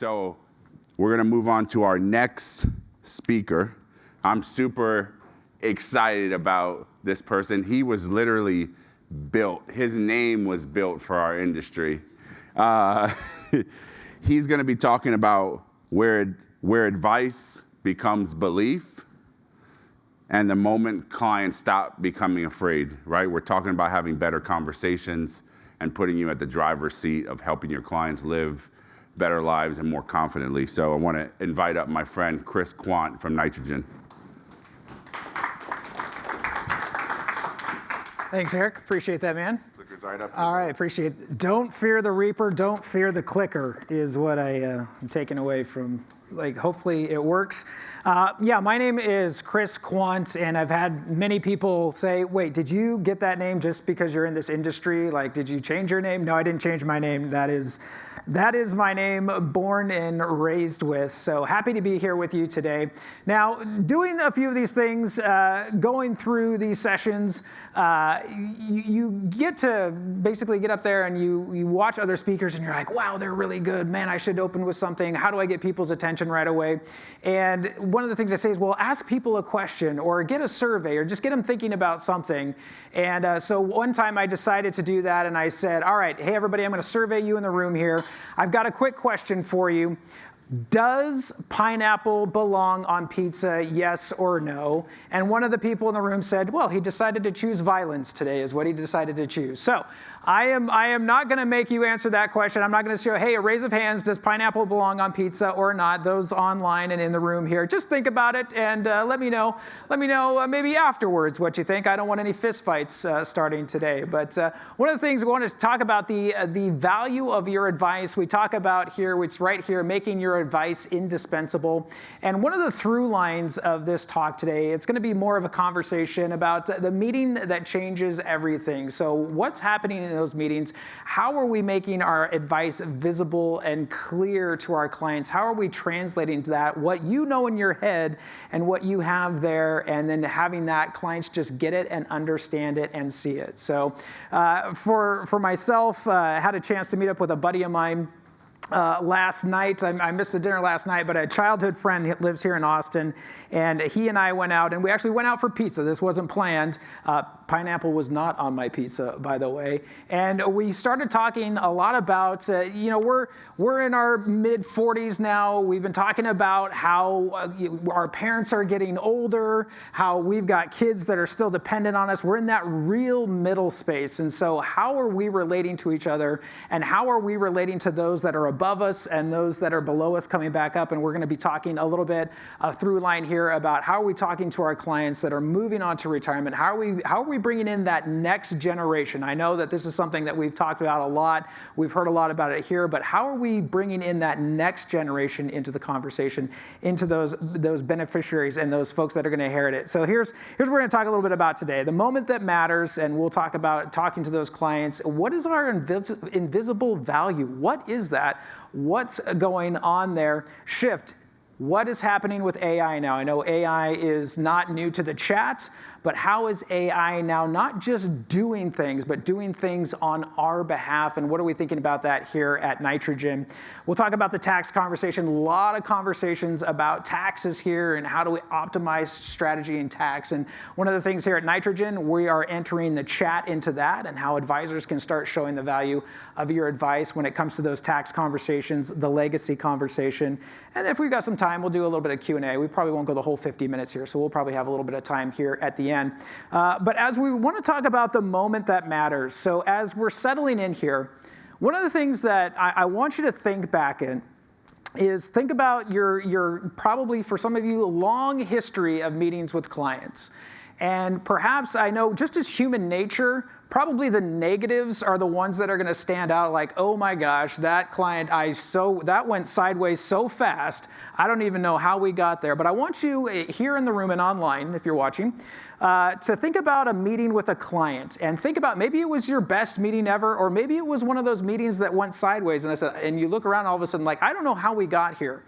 So we're going to move on to our next speaker. I'm super excited about this person. He was literally built. His name was built for our industry. He's going to be talking about where advice becomes belief and the moment clients stop becoming afraid, right? We're talking about having better conversations and putting you at the driver's seat of helping your clients live better lives and more confidently. So I want to invite up my friend Chris Quandt from Nitrogen. Thanks, Eric. Appreciate that, man. Clicker's right up. All right, appreciate it. Don't fear the reaper, don't fear the clicker is what I'm taking away from, hopefully it works. Yeah, my name is Chris Quandt, and I've had many people say, wait, did you get that name just because you're in this industry? Did you change your name? No, I didn't change my name. That is my name, born and raised with. So happy to be here with you today. Now, doing a few of these things, going through these sessions, you get to basically get up there and you watch other speakers and you're like, wow, they're really good. Man, I should open with something. How do I get people's attention right away? And one of the things I say is, well, ask people a question or get a survey or just get them thinking about something. And so one time I decided to do that and I said, all right, hey, everybody, I'm going to survey you in the room here. I've got a quick question for you. Does pineapple belong on pizza, yes or no? And one of the people in the room said, well, he decided to choose violence today is what he decided to choose. So I am not going to make you answer that question. I'm not going to show, hey, a raise of hands, does pineapple belong on pizza or not? Those online and in the room here. Just think about it and let me know. Let me know maybe afterwards what you think. I don't want any fist fights starting today. But one of the things we want to talk about the value of your advice. We talk about here, it's right here, making your advice indispensable. And one of the through lines of this talk today, it's going to be more of a conversation about the meeting that changes everything. So what's happening in those meetings? How are we making our advice visible and clear to our clients? How are we translating to that, what you know in your head and what you have there, and then having that clients just get it and understand it and see it. So for myself, I had a chance to meet up with a buddy of mine last night. I missed the dinner last night, but a childhood friend lives here in Austin, and he and I went out, and we actually went out for pizza. This wasn't planned. Pineapple was not on my pizza, by the way. And we started talking a lot about, we're in our mid-40s now. We've been talking about how our parents are getting older, how we've got kids that are still dependent on us. We're in that real middle space. And so how are we relating to each other, and how are we relating to those that are above us and those that are below us coming back up? And we're going to be talking a little bit through line here about how are we talking to our clients that are moving on to retirement? How are we bringing in that next generation? I know that this is something that we've talked about a lot. We've heard a lot about it here, but how are we bringing in that next generation into the conversation, into those beneficiaries and those folks that are going to inherit it? So here's what we're going to talk a little bit about today. The moment that matters, and we'll talk about talking to those clients. What is our invisible value? What is that? What's going on there? Shift. What is happening with AI now? I know AI is not new to the chat, but how is AI now not just doing things, but doing things on our behalf? And what are we thinking about that here at Nitrogen? We'll talk about the tax conversation. A lot of conversations about taxes here and how do we optimize strategy in tax. And one of the things here at Nitrogen, we are entering the chat into that and how advisors can start showing the value of your advice when it comes to those tax conversations, the legacy conversation. And if we've got some time, we'll do a little bit of Q&A. We probably won't go the whole 50 minutes here, so we'll probably have a little bit of time here at the end. But as we want to talk about the moment that matters, so as we're settling in here, one of the things that I want you to think back in is think about your probably, for some of you, long history of meetings with clients. And perhaps, I know, just as human nature, probably the negatives are the ones that are going to stand out, like, oh my gosh, that client, that went sideways so fast, I don't even know how we got there. But I want you here in the room and online, if you're watching, to think about a meeting with a client and think about maybe it was your best meeting ever, or maybe it was one of those meetings that went sideways. And you look around all of a sudden like, I don't know how we got here.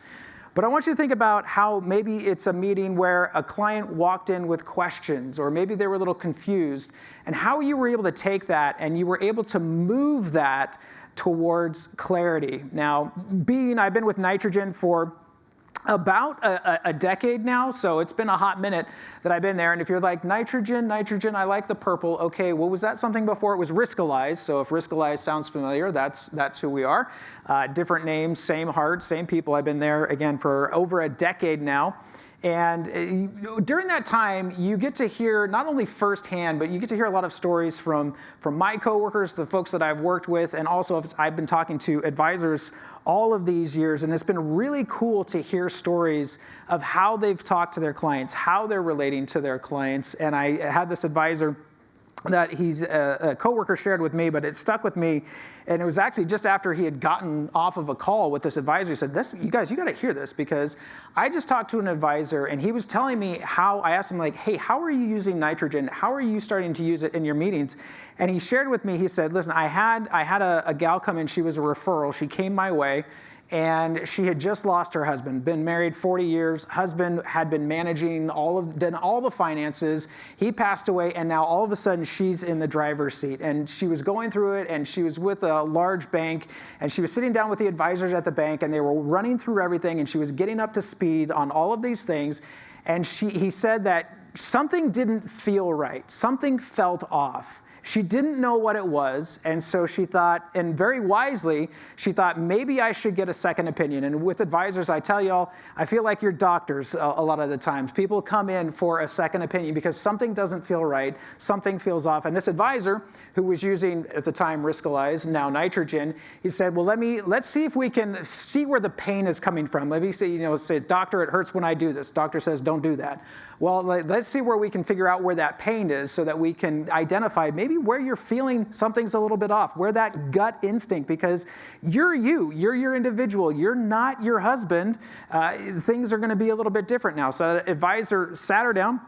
But I want you to think about how maybe it's a meeting where a client walked in with questions, or maybe they were a little confused, and how you were able to take that and you were able to move that towards clarity. Now, I've been with Nitrogen for about a decade now, so it's been a hot minute that I've been there. And if you're like, nitrogen, I like the purple. Okay, well, was that something before? It was Riskalyze. So if Riskalyze sounds familiar, that's who we are. Different names, same heart, same people. I've been there, again, for over a decade now. And during that time, you get to hear not only firsthand, but you get to hear a lot of stories from my coworkers, the folks that I've worked with, and also I've been talking to advisors all of these years. And it's been really cool to hear stories of how they've talked to their clients, how they're relating to their clients. And I had this advisor that a coworker shared with me, but it stuck with me. And it was actually just after he had gotten off of a call with this advisor. He said, you guys, you got to hear this, because I just talked to an advisor and he was telling me how, I asked him like, hey, how are you using Nitrogen? How are you starting to use it in your meetings? And he shared with me, he said, listen, I had a gal come in, she was a referral. She came my way. And she had just lost her husband, been married 40 years. Husband had been managing done all the finances. He passed away, and now all of a sudden she's in the driver's seat. And she was going through it, and she was with a large bank, and she was sitting down with the advisors at the bank, and they were running through everything, and she was getting up to speed on all of these things. And he said that something didn't feel right. Something felt off. She didn't know what it was, and so she thought, and very wisely, she thought, maybe I should get a second opinion. And with advisors, I tell y'all, I feel like you're doctors a lot of the times. People come in for a second opinion because something doesn't feel right, something feels off. And this advisor, who was using, at the time, Riskalyze, now Nitrogen, he said, well, let's see if we can see where the pain is coming from. Let me say, doctor, it hurts when I do this. Doctor says, don't do that. Well, let's see where we can figure out where that pain is so that we can identify maybe where you're feeling something's a little bit off, where that gut instinct, because you're your individual, you're not your husband. Things are going to be a little bit different now. So the advisor sat her down,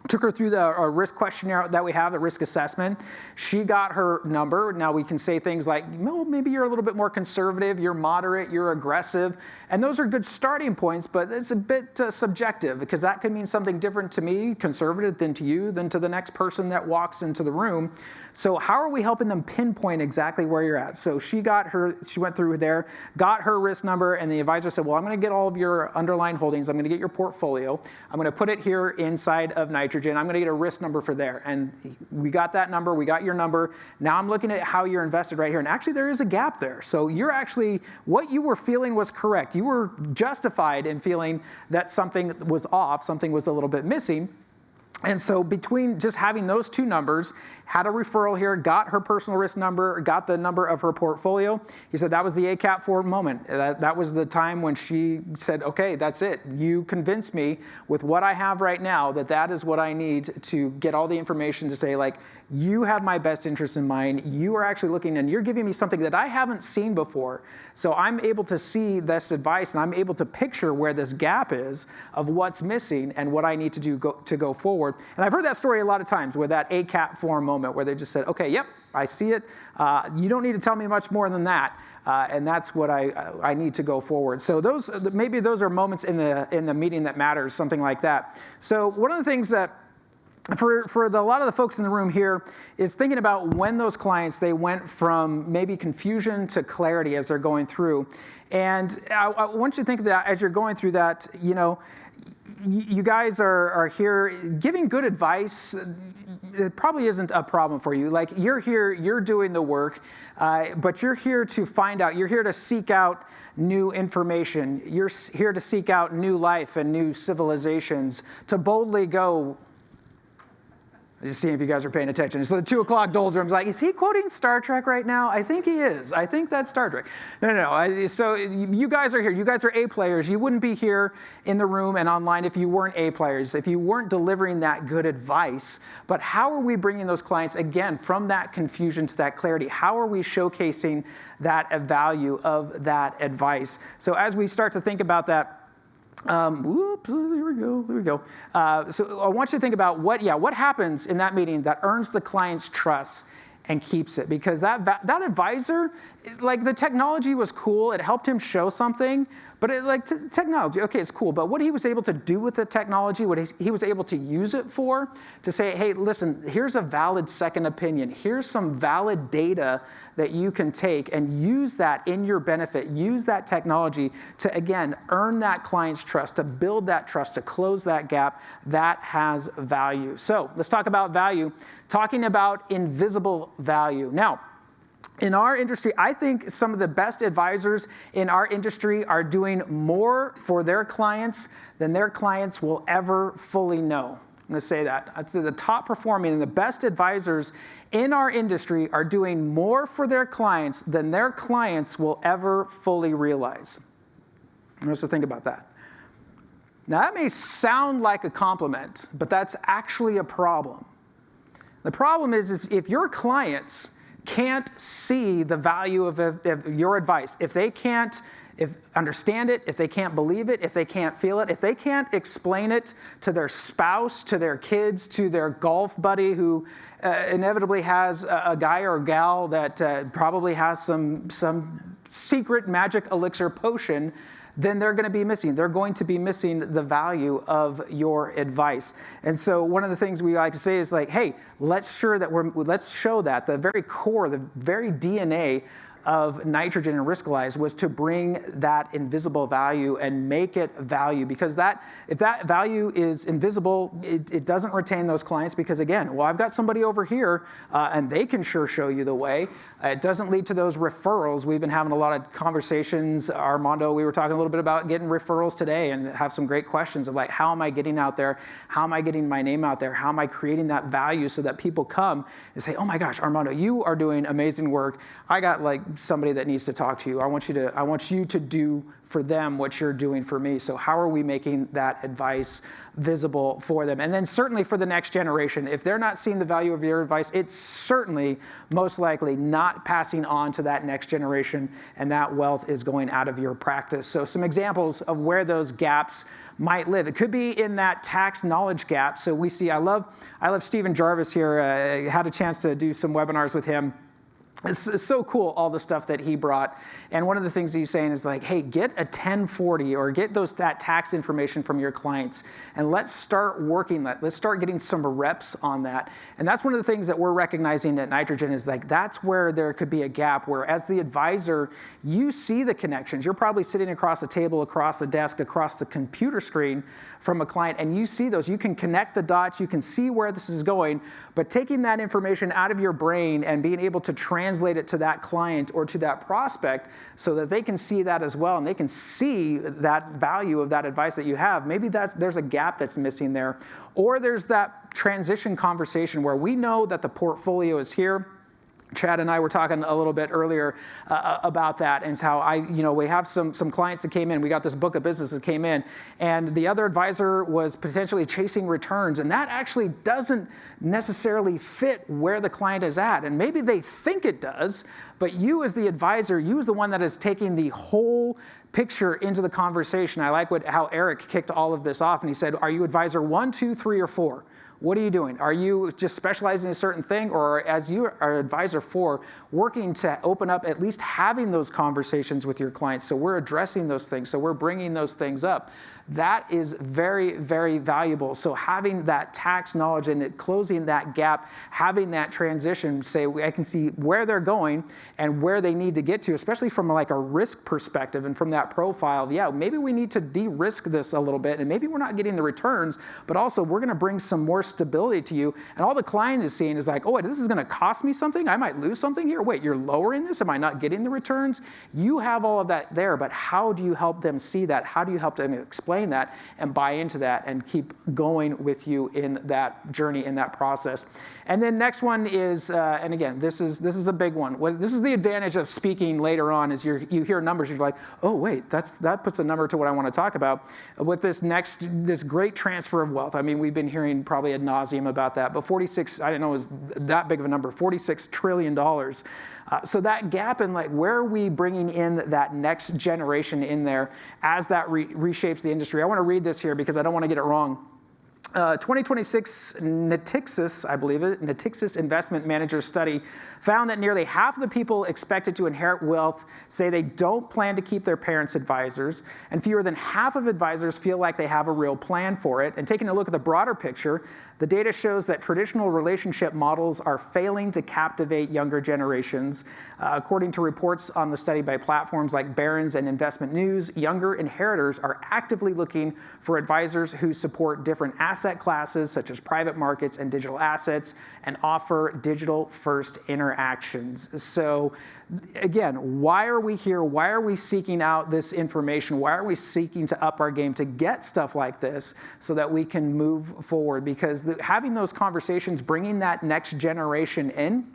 took her through the risk questionnaire that we have, the risk assessment. She got her number. Now we can say things like, well, maybe you're a little bit more conservative, you're moderate, you're aggressive. And those are good starting points, but it's a bit subjective, because that could mean something different to me, conservative, than to you, than to the next person that walks into the room. So how are we helping them pinpoint exactly where you're at? So she went through there, got her risk number, and the advisor said, well, I'm going to get all of your underlying holdings. I'm going to get your portfolio. I'm going to put it here inside of Nitrogen. I'm going to get a risk number for there. And we got that number. We got your number. Now I'm looking at how you're invested right here. And actually, there is a gap there. So what you were feeling was correct. You were justified in feeling that something was off, something was a little bit missing. And so between just having those two numbers, had a referral here, got her personal risk number, got the number of her portfolio, he said that was the ACAT4 moment. That was the time when she said, okay, that's it. You convinced me with what I have right now that is what I need to get all the information to say, like, you have my best interest in mind. You are actually looking, and you're giving me something that I haven't seen before. So I'm able to see this advice, and I'm able to picture where this gap is of what's missing and what I need to do to go forward. And I've heard that story a lot of times with that ACAT4 moment where they just said, okay, yep, I see it. You don't need to tell me much more than that. And that's what I need to go forward. So maybe those are moments in the meeting that matters, something like that. So one of the things that for a lot of the folks in the room here is thinking about when those clients, they went from maybe confusion to clarity as they're going through. And I want you to think of that as you're going through that, you guys are here giving good advice. It probably isn't a problem for you. Like, you're here, you're doing the work, but you're here to find out. You're here to seek out new information. You're here to seek out new life and new civilizations, to boldly go. Just seeing if you guys are paying attention. So the 2 o'clock doldrums, like, is he quoting Star Trek right now? I think he is. I think that's Star Trek. No. So you guys are here. You guys are A players. You wouldn't be here in the room and online if you weren't A players, if you weren't delivering that good advice. But how are we bringing those clients, again, from that confusion to that clarity? How are we showcasing that value of that advice? So as we start to think about that, there we go. So I want you to think about what happens in that meeting that earns the client's trust and keeps it. Because that advisor, like, the technology was cool, it helped him show something, But technology, okay, it's cool. But what he was able to do with the technology, what he was able to use it for, to say, hey, listen, here's a valid second opinion. Here's some valid data that you can take and use that in your benefit. Use that technology to, again, earn that client's trust, to build that trust, to close that gap. That has value. So let's talk about value. Talking about invisible value. Now, in our industry, I think some of the best advisors in our industry are doing more for their clients than their clients will ever fully know. I'm going to say that. I'd say the top performing and the best advisors in our industry are doing more for their clients than their clients will ever fully realize. Let's just think about that. Now, that may sound like a compliment, but that's actually a problem. The problem is if your clients can't see the value of your advice, if they can't understand it, if they can't believe it, if they can't feel it, if they can't explain it to their spouse, to their kids, to their golf buddy who inevitably has a guy or a gal that probably has some secret magic elixir potion, then they're going to be missing. They're going to be missing the value of your advice. And so one of the things we like to say is like, hey, let's show that the very core, the very DNA of nitrogen and Riskalyze was to bring that invisible value and make it value, because if that value is invisible, it doesn't retain those clients, because again, well, I've got somebody over here and they can sure show you the way. It doesn't lead to those referrals. We've been having a lot of conversations. Armando, we were talking a little bit about getting referrals today and have some great questions of like, how am I getting out there? How am I getting my name out there? How am I creating that value so that people come and say, oh my gosh, Armando, you are doing amazing work. I got like somebody that needs to talk to you. I want you to do for them what you're doing for me. So how are we making that advice visible for them? And then certainly for the next generation, if they're not seeing the value of your advice, it's certainly most likely not passing on to that next generation, and that wealth is going out of your practice. So some examples of where those gaps might live. It could be in that tax knowledge gap. So we see, I love Stephen Jarvis here. I had a chance to do some webinars with him. It's so cool, all the stuff that he brought. And one of the things he's saying is like, hey, get a 1040 or get that tax information from your clients, and let's start working that. Let's start getting some reps on that. And that's one of the things that we're recognizing at Nitrogen is like, that's where there could be a gap where as the advisor, you see the connections. You're probably sitting across the table, across the desk, across the computer screen from a client, and you see those. You can connect the dots. You can see where this is going, but taking that information out of your brain and being able to translate it to that client or to that prospect so that they can see that as well, and they can see that value of that advice that you have. Maybe there's a gap that's missing there. Or there's that transition conversation where we know that the portfolio is here. Chad and I were talking a little bit earlier about that, and how we have some clients that came in. We got this book of business that came in, and the other advisor was potentially chasing returns, and that actually doesn't necessarily fit where the client is at. And maybe they think it does, but you as the advisor, you as the one that is taking the whole picture into the conversation. I like how Eric kicked all of this off, and he said, are you advisor 1, 2, 3, or 4? What are you doing? Are you just specializing in a certain thing, or as you are advisor 4, working to open up, at least having those conversations with your clients? So we're addressing those things. So we're bringing those things up. That is very, very valuable. So having that tax knowledge and closing that gap, having that transition, say I can see where they're going and where they need to get to, especially from like a risk perspective and from that profile. Yeah, maybe we need to de-risk this a little bit, and maybe we're not getting the returns, but also we're going to bring some more stability to you. And all the client is seeing is like, oh, this is going to cost me something. I might lose something here. Wait, you're lowering this? Am I not getting the returns? You have all of that there, but how do you help them see that? How do you help them explain that and buy into that and keep going with you in that journey, in that process? And then next one is, and again, this is a big one. This is the advantage of speaking later on, is you hear numbers, you're like, oh wait, that puts a number to what I want to talk about. With this great transfer of wealth. I mean, we've been hearing probably ad nauseum about that, but 46, I didn't know it was that big of a number, $46 trillion. So that gap in like, where are we bringing in that next generation in there as that reshapes the industry? I want to read this here because I don't want to get it wrong. 2026 Natixis, I believe it, Natixis Investment Managers study found that nearly half of the people expected to inherit wealth say they don't plan to keep their parents' advisors, and fewer than half of advisors feel like they have a real plan for it. And taking a look at the broader picture, the data shows that traditional relationship models are failing to captivate younger generations. According to reports on the study by platforms like Barron's and Investment News, younger inheritors are actively looking for advisors who support different asset classes, such as private markets and digital assets, and offer digital-first interactions. So again, why are we here? Why are we seeking out this information? Why are we seeking to up our game to get stuff like this so that we can move forward? Because having those conversations, bringing that next generation in,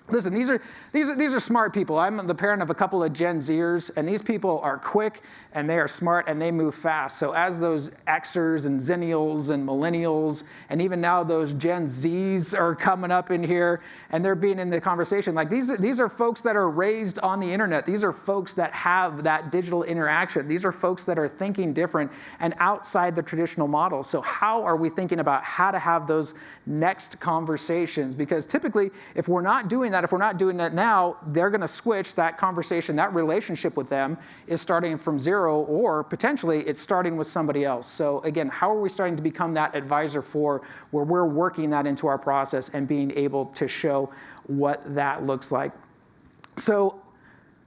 listen, these are smart people. I'm the parent of a couple of Gen Zers, and these people are quick, and they are smart, and they move fast. So as those Xers and Zennials and Millennials, and even now those Gen Zs are coming up in here, and they're being in the conversation. Like these are folks that are raised on the internet. These are folks that have that digital interaction. These are folks that are thinking different and outside the traditional model. So how are we thinking about how to have those next conversations? Because typically, if we're not doing that, if we're not doing that now, they're going to switch that conversation. That relationship with them is starting from zero, or potentially it's starting with somebody else. So again, how are we starting to become that advisor for where we're working that into our process and being able to show what that looks like? So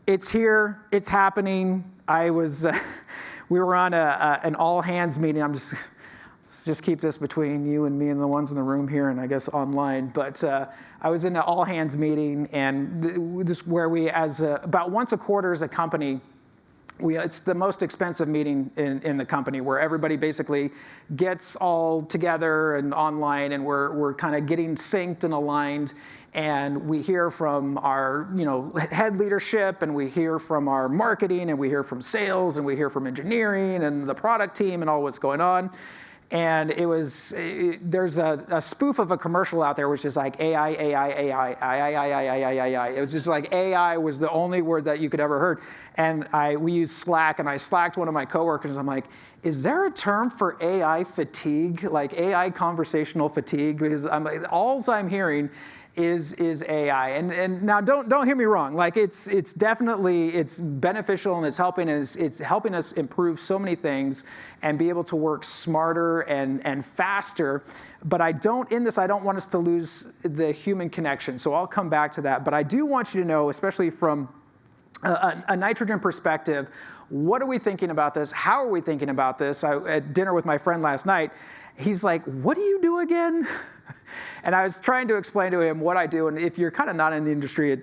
it's here, it's happening. We were on an all hands meeting. Let's just keep this between you and me and the ones in the room here, and I guess online. But I was in an all hands meeting, and this where we, about once a quarter as a company, it's the most expensive meeting in the company, where everybody basically gets all together and online, and we're kind of getting synced and aligned. And we hear from our head leadership, and we hear from our marketing, and we hear from sales, and we hear from engineering and the product team and all what's going on. And there's a spoof of a commercial out there which is like AI, AI, AI, AI, AI, AI, AI, AI. It was just like AI was the only word that you could ever heard. And we use Slack, and I Slacked one of my coworkers. I'm like, is there a term for AI fatigue, like AI conversational fatigue? Because all I'm hearing is AI. And now don't hear me wrong. Like it's definitely beneficial, and it's helping us improve so many things and be able to work smarter and faster. But I don't want us to lose the human connection. So I'll come back to that. But I do want you to know, especially from a nitrogen perspective, what are we thinking about this? How are we thinking about this? At dinner with my friend last night, he's like, what do you do again? And I was trying to explain to him what I do. And if you're kind of not in the industry,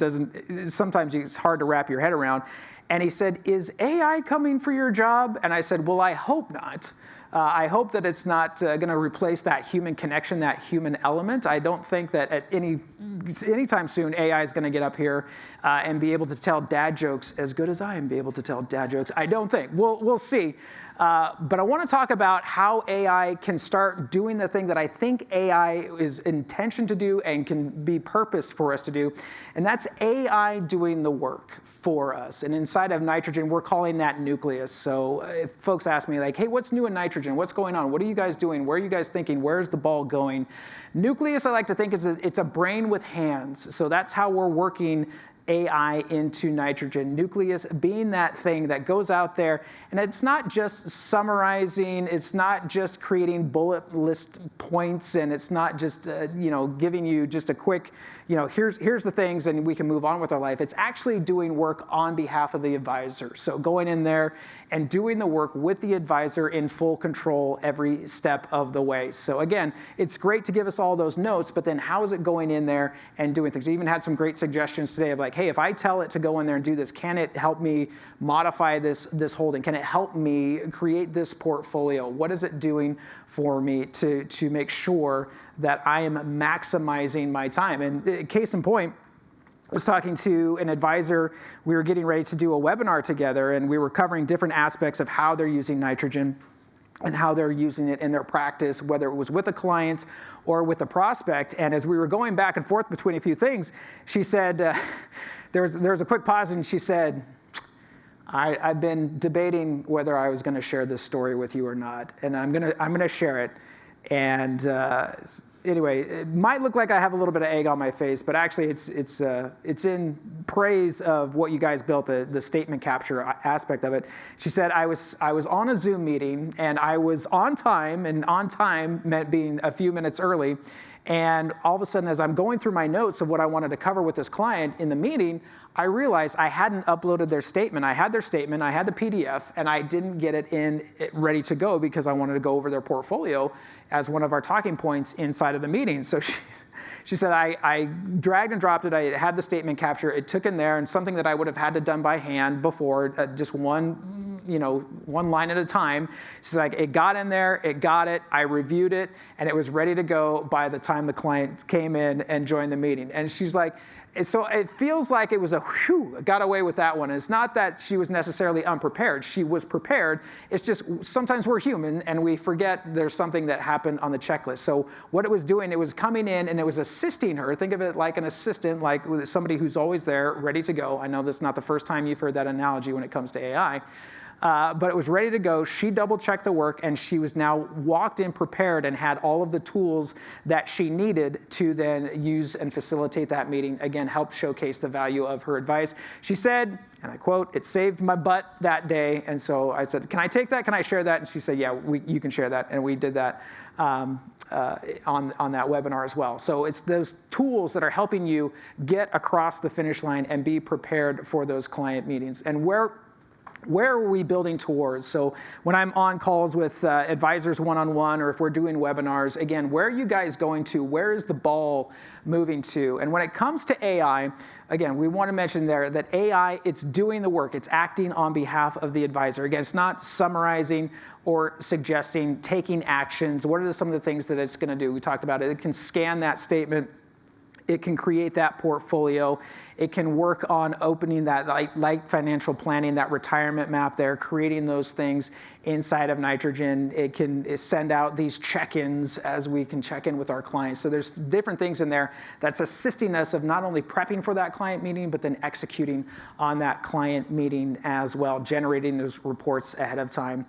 sometimes it's hard to wrap your head around. And he said, is AI coming for your job? And I said, well, I hope not. I hope that it's not going to replace that human connection, that human element. I don't think that at anytime soon AI is going to get up here and be able to tell dad jokes as good as I am be able to tell dad jokes. I don't think. We'll see. But I want to talk about how AI can start doing the thing that I think AI is intentioned to do and can be purposed for us to do, and that's AI doing the work for us. And inside of nitrogen, we're calling that nucleus. So if folks ask me like, hey, what's new in nitrogen? What's going on? What are you guys doing? Where are you guys thinking? Where's the ball going? Nucleus, I like to think, it's a brain with hands. So that's how we're working AI into nitrogen. Nucleus being that thing that goes out there, and it's not just summarizing, it's not just creating bullet list points, and it's not just giving you just a quick, here's the things and we can move on with our life. It's actually doing work on behalf of the advisor. So going in there and doing the work with the advisor in full control every step of the way. So again, it's great to give us all those notes, but then how is it going in there and doing things? We even had some great suggestions today of like, hey, if I tell it to go in there and do this, can it help me modify this holding? Can it help me create this portfolio? What is it doing for me to make sure that I am maximizing my time? And case in point, I was talking to an advisor. We were getting ready to do a webinar together, and we were covering different aspects of how they're using nitrogen and how they're using it in their practice, whether it was with a client or with a prospect. And as we were going back and forth between a few things, she said, there was a quick pause, and she said, I've been debating whether I was going to share this story with you or not, and I'm going to share it. And anyway, it might look like I have a little bit of egg on my face, but actually it's in praise of what you guys built, the statement capture aspect of it. She said, I was on a Zoom meeting and I was on time, and on time meant being a few minutes early. And all of a sudden, as I'm going through my notes of what I wanted to cover with this client in the meeting, I realized I hadn't uploaded their statement. I had their statement, I had the PDF, and I didn't get it ready to go because I wanted to go over their portfolio as one of our talking points inside of the meeting. So she said, I dragged and dropped it. I had the statement capture. It took in there, and something that I would have had to done by hand before, just one line at a time. She's like, it got in there, it got it, I reviewed it, and it was ready to go by the time the client came in and joined the meeting. And she's like, so it feels like it was got away with that one. And it's not that she was necessarily unprepared. She was prepared. It's just sometimes we're human and we forget there's something that happened on the checklist. So what it was doing, it was coming in and it was assisting her. Think of it like an assistant, like somebody who's always there, ready to go. I know this is not the first time you've heard that analogy when it comes to AI. But it was ready to go. She double-checked the work, and she was now walked in prepared and had all of the tools that she needed to then use and facilitate that meeting. Again, help showcase the value of her advice. She said, and I quote, "It saved my butt that day." And so I said, "Can I take that? Can I share that?" And she said, "Yeah, you can share that." And we did that on that webinar as well. So it's those tools that are helping you get across the finish line and be prepared for those client meetings. And where are we building towards? So when I'm on calls with advisors one-on-one, or if we're doing webinars, again, where are you guys going to? Where is the ball moving to? And when it comes to AI, again, we want to mention there that AI, it's doing the work. It's acting on behalf of the advisor. Again, it's not summarizing or suggesting, taking actions. What are some of the things that it's going to do? We talked about it. It can scan that statement. It can create that portfolio. It can work on opening that light financial planning, that retirement map there, creating those things inside of Nitrogen. It can send out these check-ins as we can check in with our clients. So there's different things in there that's assisting us of not only prepping for that client meeting, but then executing on that client meeting as well, generating those reports ahead of time.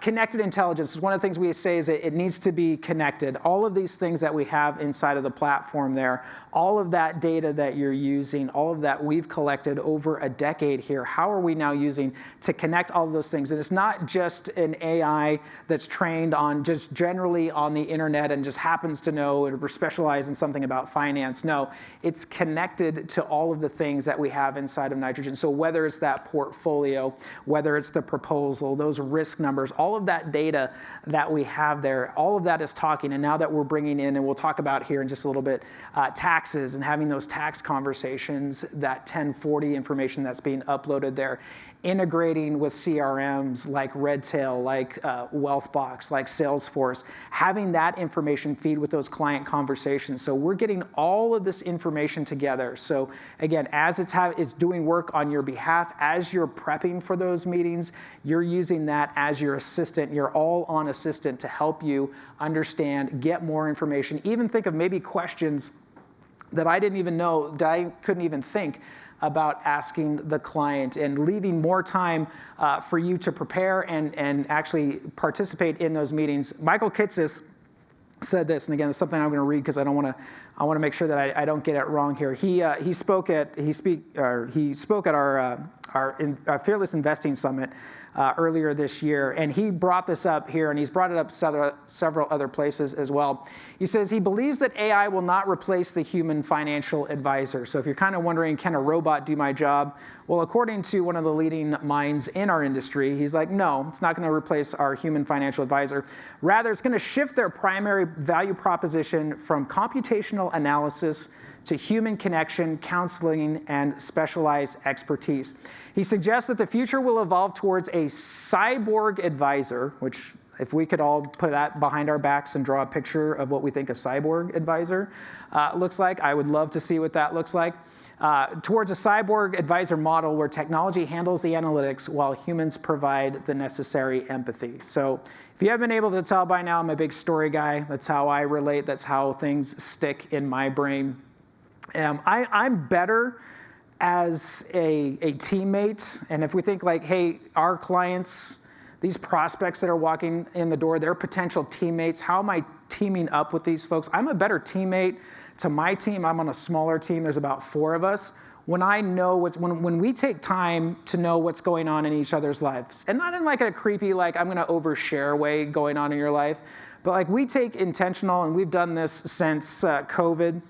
Connected intelligence is one of the things we say is that it needs to be connected. All of these things that we have inside of the platform there, all of that data that you're using, all of that we've collected over a decade here, how are we now using to connect all of those things? And it's not just an AI that's trained on just generally on the internet and just happens to know or specialize in something about finance. No, it's connected to all of the things that we have inside of Nitrogen. So whether it's that portfolio, whether it's the proposal, those risk numbers, all of that data that we have there, all of that is talking. And now that we're bringing in, and we'll talk about here in just a little bit, taxes and having those tax conversations, that 1040 information that's being uploaded there, integrating with CRMs like Redtail, like Wealthbox, like Salesforce, having that information feed with those client conversations. So we're getting all of this information together. So again, as it's doing work on your behalf, as you're prepping for those meetings, you're using that as your assistant, your all-on assistant to help you understand, get more information, even think of maybe questions that I didn't even know, that I couldn't even think about asking the client, and leaving more time for you to prepare and actually participate in those meetings. Michael Kitces said this, and again, it's something I'm going to read because I want to make sure that I don't get it wrong here. He spoke at our Fearless Investing Summit earlier this year, and he brought this up here, and he's brought it up several other places as well. He says he believes that AI will not replace the human financial advisor. So if you're kind of wondering, can a robot do my job? Well, according to one of the leading minds in our industry, he's like, no, it's not going to replace our human financial advisor. Rather, it's going to shift their primary value proposition from computational analysis to human connection, counseling, and specialized expertise. He suggests that the future will evolve towards a cyborg advisor, which if we could all put that behind our backs and draw a picture of what we think a cyborg advisor looks like, I would love to see what that looks like. Towards a cyborg advisor model where technology handles the analytics while humans provide the necessary empathy. So if you haven't been able to tell by now, I'm a big story guy. That's how I relate. That's how things stick in my brain. I'm better as a teammate, and if we think like, hey, our clients, these prospects that are walking in the door, they're potential teammates. How am I teaming up with these folks? I'm a better teammate to my team. I'm on a smaller team. There's about 4 of us. When I know when we take time to know what's going on in each other's lives, and not in like a creepy, like I'm going to overshare way going on in your life, but like we take intentional, and we've done this since COVID.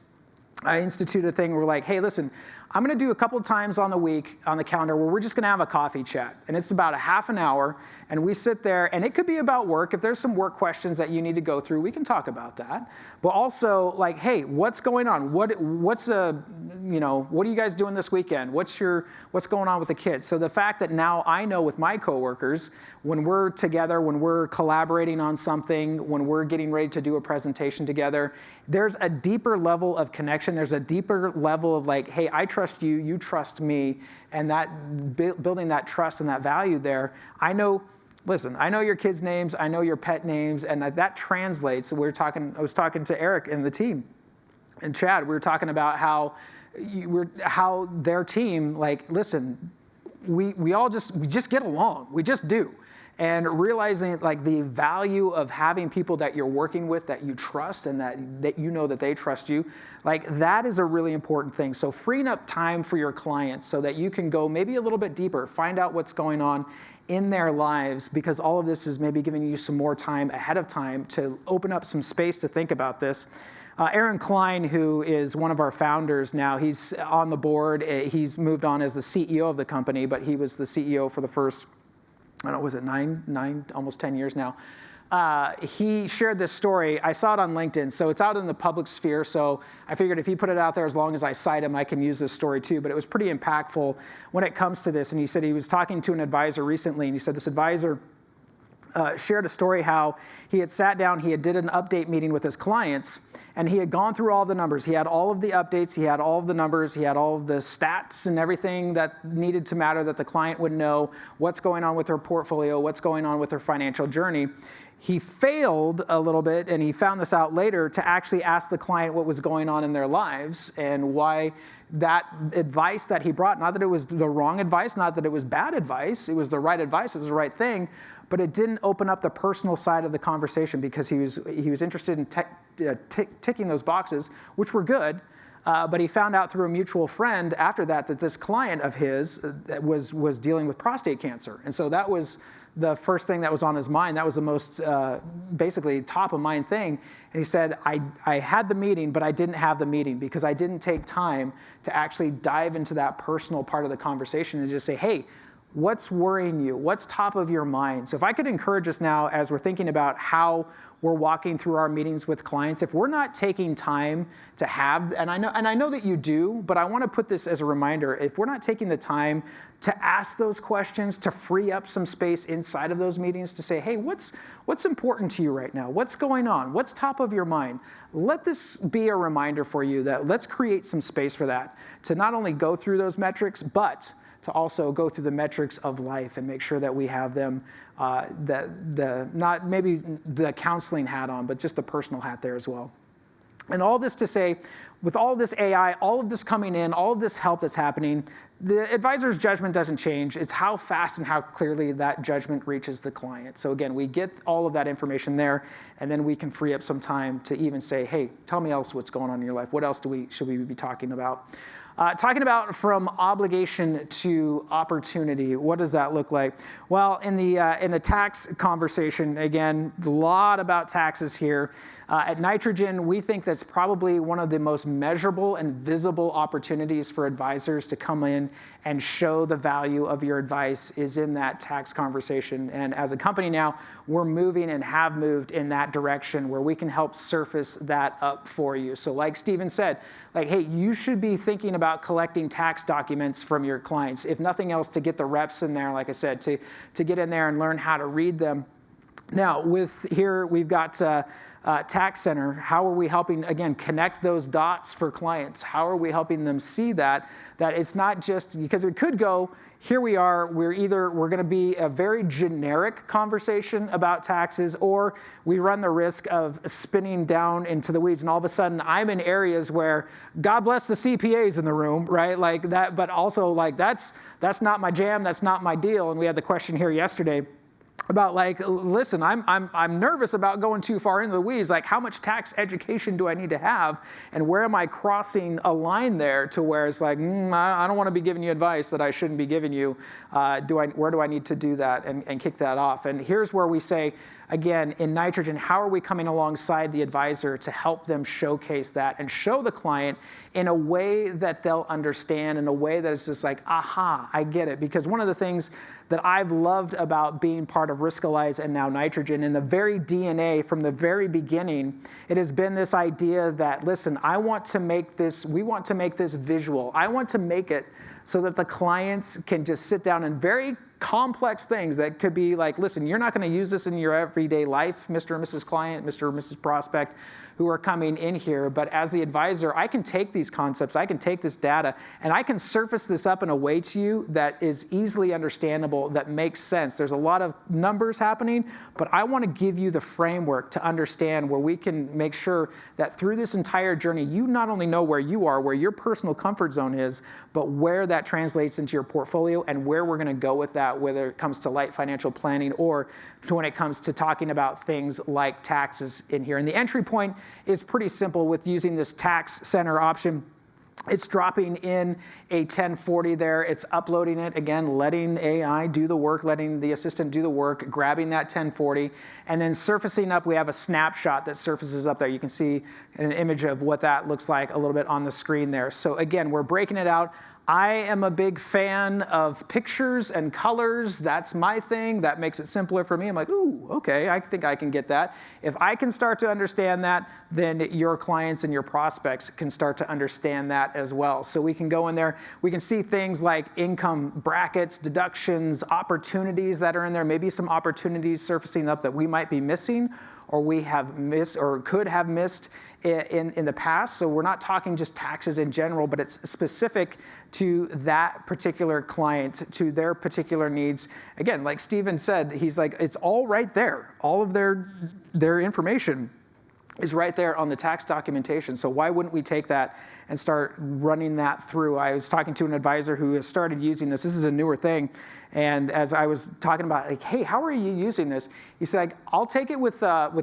I instituted a thing where we're like, hey, listen, I'm going to do a couple times on the week on the calendar where we're just going to have a coffee chat. And it's about a half an hour. And we sit there, and it could be about work. If there's some work questions that you need to go through, we can talk about that. But also, like, hey, what's going on? What are you guys doing this weekend? What's going on with the kids? So the fact that now I know with my coworkers, when we're together, when we're collaborating on something, when we're getting ready to do a presentation together, there's a deeper level of connection. There's a deeper level of like, hey, I trust you, you trust me, and that building that trust and that value there. I know your kids' names, I know your pet names, and that translates. I was talking to Eric and the team, and Chad. We were talking about how their team, like, listen, we just get along. We just do. And realizing like the value of having people that you're working with that you trust and that you know that they trust you, like that is a really important thing. So freeing up time for your clients so that you can go maybe a little bit deeper, find out what's going on in their lives, because all of this is maybe giving you some more time ahead of time to open up some space to think about this. Aaron Klein, who is one of our founders now, he's on the board. He's moved on as the CEO of the company, but he was the CEO for the first, I don't know, was it nine, almost 10 years now. He shared this story. I saw it on LinkedIn, so it's out in the public sphere. So I figured if he put it out there, as long as I cite him, I can use this story too. But it was pretty impactful when it comes to this. And he said he was talking to an advisor recently, and he said this advisor shared a story how he had sat down, he had did an update meeting with his clients, and he had gone through all the numbers. He had all of the updates, he had all of the numbers, he had all of the stats and everything that needed to matter that the client would know, what's going on with their portfolio, what's going on with their financial journey. He failed a little bit, and he found this out later, to actually ask the client what was going on in their lives and why that advice that he brought, not that it was the wrong advice, not that it was bad advice, it was the right advice, it was the right thing, but it didn't open up the personal side of the conversation because he was interested in ticking those boxes, which were good. But he found out through a mutual friend after that this client of his was dealing with prostate cancer. And so that was the first thing that was on his mind. That was the most basically top of mind thing. And he said, I had the meeting, but I didn't have the meeting because I didn't take time to actually dive into that personal part of the conversation and just say, hey, what's worrying you? What's top of your mind? So if I could encourage us now as we're thinking about how we're walking through our meetings with clients, if we're not taking time to have, and I know that you do, but I want to put this as a reminder, if we're not taking the time to ask those questions, to free up some space inside of those meetings to say, hey, what's important to you right now? What's going on? What's top of your mind? Let this be a reminder for you that let's create some space for that, to not only go through those metrics, but to also go through the metrics of life and make sure that we have them, not maybe the counseling hat on, but just the personal hat there as well. And all this to say, with all of this AI, all of this coming in, all of this help that's happening, the advisor's judgment doesn't change. It's how fast and how clearly that judgment reaches the client. So again, we get all of that information there, and then we can free up some time to even say, hey, tell me else what's going on in your life. What else should we be talking about? Talking about from obligation to opportunity, what does that look like? Well, in the tax conversation, again, a lot about taxes here. At Nitrogen, we think that's probably one of the most measurable and visible opportunities for advisors to come in and show the value of your advice is in that tax conversation. And as a company now, we're moving and have moved in that direction where we can help surface that up for you. So like Steven said, like, hey, you should be thinking about collecting tax documents from your clients, if nothing else, to get the reps in there, like I said, to get in there and learn how to read them. Now, we've got Tax Center. How are we helping, again, connect those dots for clients? How are we helping them see that it's not just, because it could go, here we are, we're going to be a very generic conversation about taxes, or we run the risk of spinning down into the weeds, and all of a sudden I'm in areas where, God bless the CPAs in the room, right? Like that, but also like that's not my jam, that's not my deal. And we had the question here yesterday, about like, listen, I'm nervous about going too far into the weeds. Like, how much tax education do I need to have, and where am I crossing a line there to where it's like, I don't want to be giving you advice that I shouldn't be giving you. Where do I need to do that and kick that off? And here's where we say, again, in nitrogen, how are we coming alongside the advisor to help them showcase that and show the client in a way that they'll understand, in a way that is just like, aha, I get it. Because one of the things that I've loved about being part of Riskalyze and now Nitrogen, in the very DNA from the very beginning, it has been this idea that, listen, we want to make this visual. I want to make it so that the clients can just sit down and very complex things that could be like, listen, you're not going to use this in your everyday life, Mr. and Mrs. Client, Mr. and Mrs. Prospect, who are coming in here. But as the advisor, I can take these concepts, I can take this data, and I can surface this up in a way to you that is easily understandable, that makes sense. There's a lot of numbers happening, but I want to give you the framework to understand where we can make sure that through this entire journey, you not only know where you are, where your personal comfort zone is, but where that translates into your portfolio and where we're going to go with that, whether it comes to light financial planning or to when it comes to talking about things like taxes in here. And the entry point is pretty simple with using this tax center option. It's dropping in a 1040 there. It's uploading it, again, letting AI do the work, letting the assistant do the work, grabbing that 1040, and then surfacing up. We have a snapshot that surfaces up there. You can see an image of what that looks like a little bit on the screen there. So again, we're breaking it out. I am a big fan of pictures and colors. That's my thing. That makes it simpler for me. I'm like, ooh, okay, I think I can get that. If I can start to understand that, then your clients and your prospects can start to understand that as well. So we can go in there. We can see things like income brackets, deductions, opportunities that are in there, maybe some opportunities surfacing up that we might be missing, or we have missed or could have missed in the past. So we're not talking just taxes in general, but it's specific to that particular client, to their particular needs. Again, like Steven said, he's like, it's all right there. All of their information is right there on the tax documentation. So why wouldn't we take that and start running that through? I was talking to an advisor who has started using this. This is a newer thing. And as I was talking about, like, hey, how are you using this? He said, I'll take it with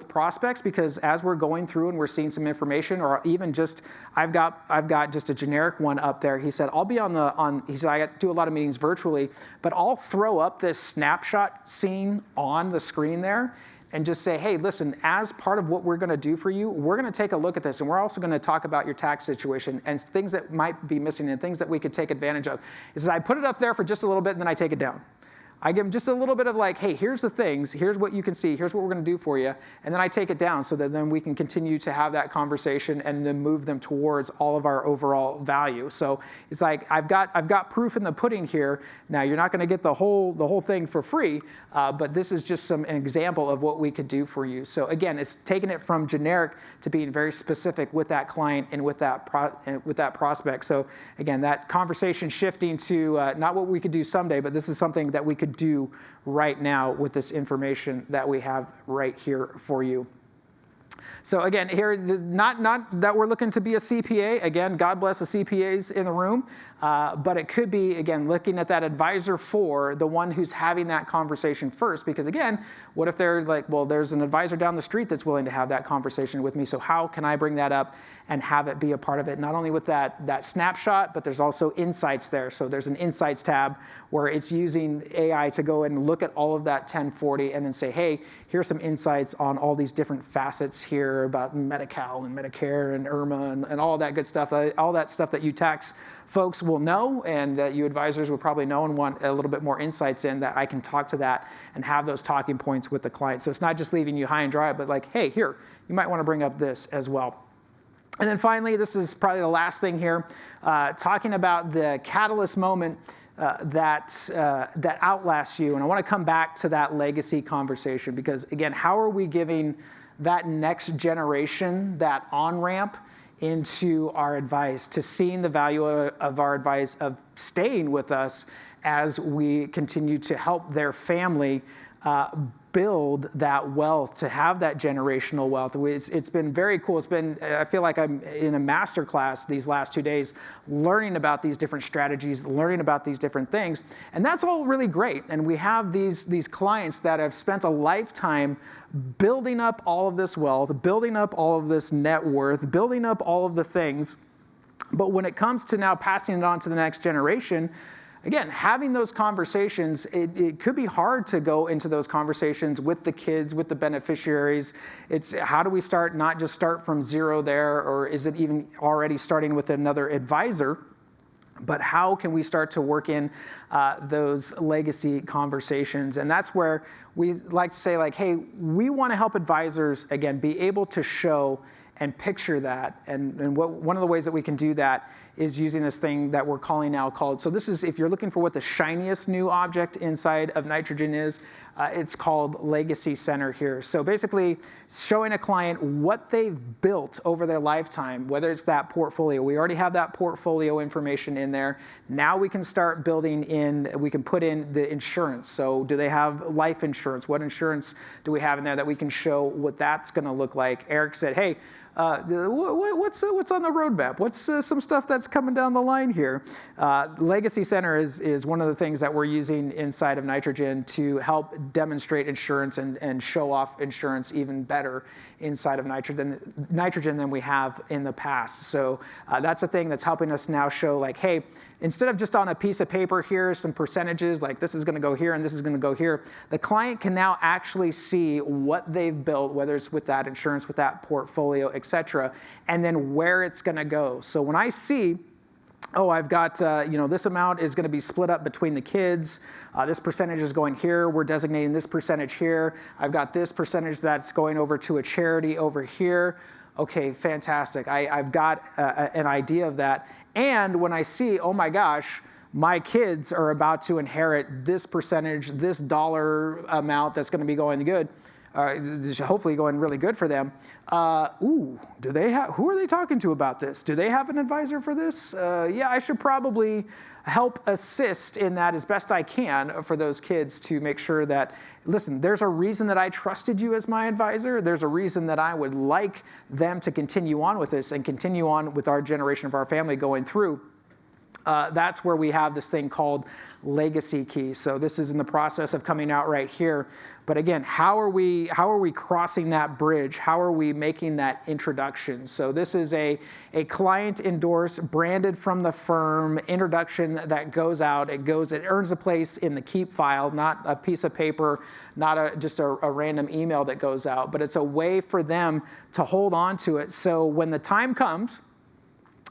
prospects, because as we're going through and we're seeing some information, or even just, I've got just a generic one up there. He said, I'll be he said, I do a lot of meetings virtually, but I'll throw up this snapshot scene on the screen there and just say, hey, listen, as part of what we're going to do for you, we're going to take a look at this, and we're also going to talk about your tax situation and things that might be missing and things that we could take advantage of. He says, I put it up there for just a little bit, and then I take it down. I give them just a little bit of like, hey, here's the things, here's what you can see, here's what we're going to do for you, and then I take it down so that then we can continue to have that conversation and then move them towards all of our overall value. So it's like, I've got proof in the pudding here. Now, you're not going to get the whole thing for free, but this is just an example of what we could do for you. So again, it's taking it from generic to being very specific with that client and with that prospect. So again, that conversation shifting to not what we could do someday, but this is something that we could do right now with this information that we have right here for you. So again, here, not that we're looking to be a CPA. Again, God bless the CPAs in the room. But it could be, again, looking at that advisor for the one who's having that conversation first. Because again, what if they're like, well, there's an advisor down the street that's willing to have that conversation with me. So how can I bring that up and have it be a part of it? Not only with that snapshot, but there's also insights there. So there's an insights tab where it's using AI to go and look at all of that 1040 and then say, hey, here's some insights on all these different facets here about Medi-Cal and Medicare and IRMA and all that good stuff, all that stuff that you tax folks will know and that you advisors will probably know and want a little bit more insights in, that I can talk to that and have those talking points with the client. So it's not just leaving you high and dry, but like, hey, here, you might want to bring up this as well. And then finally, this is probably the last thing here, talking about the catalyst moment that outlasts you. And I want to come back to that legacy conversation, because again, how are we giving that next generation that on-ramp into our advice, to seeing the value of our advice, of staying with us as we continue to help their family build that wealth, to have that generational wealth. It's been very cool. I feel like I'm in a master class these last 2 days, learning about these different strategies, learning about these different things. And that's all really great. And we have these clients that have spent a lifetime building up all of this wealth, building up all of this net worth, building up all of the things. But when it comes to now passing it on to the next generation, again, having those conversations, it could be hard to go into those conversations with the kids, with the beneficiaries. It's how do we start, not just start from zero there, or is it even already starting with another advisor? But how can we start to work in those legacy conversations? And that's where we like to say, like, hey, we want to help advisors, again, be able to show and picture that. And one of the ways that we can do that is using this thing that we're calling now called, so this is, if you're looking for what the shiniest new object inside of Nitrogen is, it's called Legacy Center here. So basically showing a client what they've built over their lifetime, whether it's that portfolio. We already have that portfolio information in there. Now we can start building in, we can put in the insurance. So do they have life insurance? What insurance do we have in there that we can show what that's gonna look like? Eric said, hey, what's on the roadmap? What's some stuff that's coming down the line here? Legacy Center is one of the things that we're using inside of Nitrogen to help demonstrate insurance and show off insurance even better inside of Nitrogen than we have in the past. So that's a thing that's helping us now show, like, hey, instead of just on a piece of paper, here some percentages, like this is going to go here and this is going to go here, the client can now actually see what they've built, whether it's with that insurance, with that portfolio, et cetera, and then where it's going to go. So when I see, oh, I've got, this amount is going to be split up between the kids. This percentage is going here. We're designating this percentage here. I've got this percentage that's going over to a charity over here. Okay, fantastic. I've got an idea of that. And when I see, oh my gosh, my kids are about to inherit this percentage, this dollar amount that's going to be going good, hopefully going really good for them. Who are they talking to about this? Do they have an advisor for this? Yeah, I should probably help assist in that as best I can for those kids to make sure that, listen, there's a reason that I trusted you as my advisor. There's a reason that I would like them to continue on with this and continue on with our generation of our family going through. That's where we have this thing called Legacy Key. So this is in the process of coming out right here. But again, how are we crossing that bridge? How are we making that introduction? So this is a client endorsed, branded from the firm introduction that goes out. It earns a place in the keep file, not a piece of paper, not just a random email that goes out, but it's a way for them to hold on to it. So when the time comes,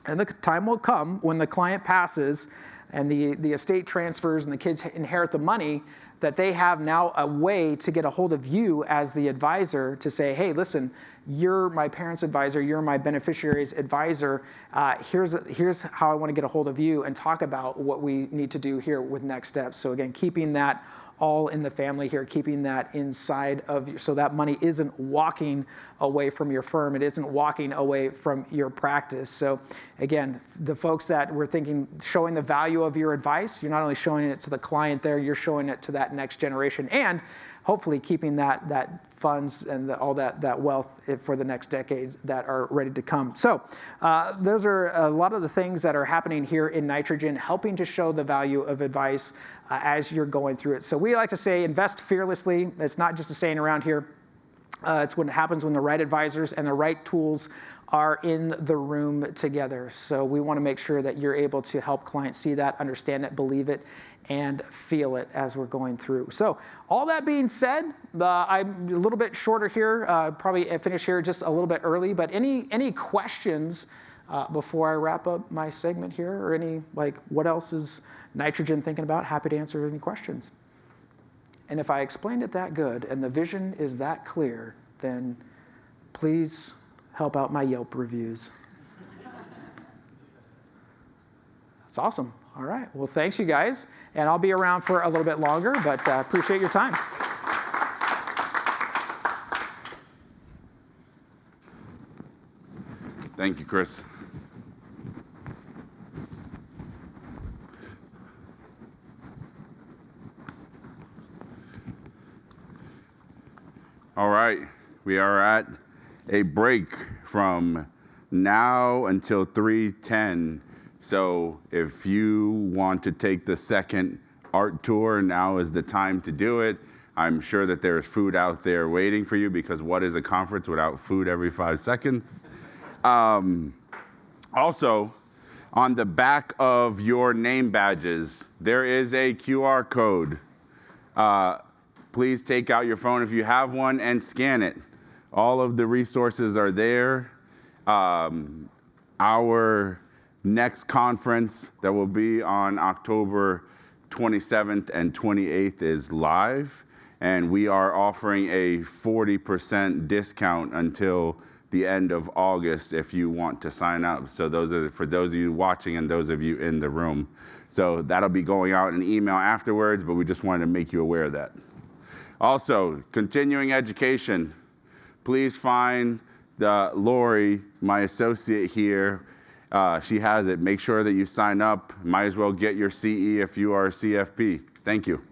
and the time will come when the client passes and the estate transfers and the kids inherit the money, that they have now a way to get a hold of you as the advisor to say, hey, listen, you're my parents' advisor, you're my beneficiary's advisor. Here's how I want to get a hold of you and talk about what we need to do here with next steps. So again, keeping that all in the family here, keeping that inside of you, so that money isn't walking away from your firm. It isn't walking away from your practice. So again, the folks that were thinking, showing the value of your advice, you're not only showing it to the client there, you're showing it to that next generation, and hopefully keeping that funds and all that wealth for the next decades that are ready to come. So those are a lot of the things that are happening here in Nitrogen, helping to show the value of advice as you're going through it. So we like to say, invest fearlessly. It's not just a saying around here. It's what happens when the right advisors and the right tools are in the room together. So we want to make sure that you're able to help clients see that, understand it, believe it, and feel it as we're going through. So all that being said, I'm a little bit shorter here, probably finish here just a little bit early, but any questions before I wrap up my segment here, or any, like, what else is Nitrogen thinking about? Happy to answer any questions. And if I explained it that good and the vision is that clear, then please help out my Yelp reviews. That's awesome. All right. Well, thanks, you guys. And I'll be around for a little bit longer, but appreciate your time. Thank you, Chris. All right, we are at a break from now until 3:10. So if you want to take the second art tour, now is the time to do it. I'm sure that there's food out there waiting for you, because what is a conference without food every 5 seconds? Also, on the back of your name badges, there is a QR code. Please take out your phone if you have one and scan it. All of the resources are there. Our next conference that will be on October 27th and 28th is live, and we are offering a 40% discount until the end of August if you want to sign up. So those are for those of you watching and those of you in the room. So that'll be going out in an email afterwards, but we just wanted to make you aware of that. Also, continuing education. Please find Lori, my associate here. She has it. Make sure that you sign up. Might as well get your CE if you are a CFP. Thank you.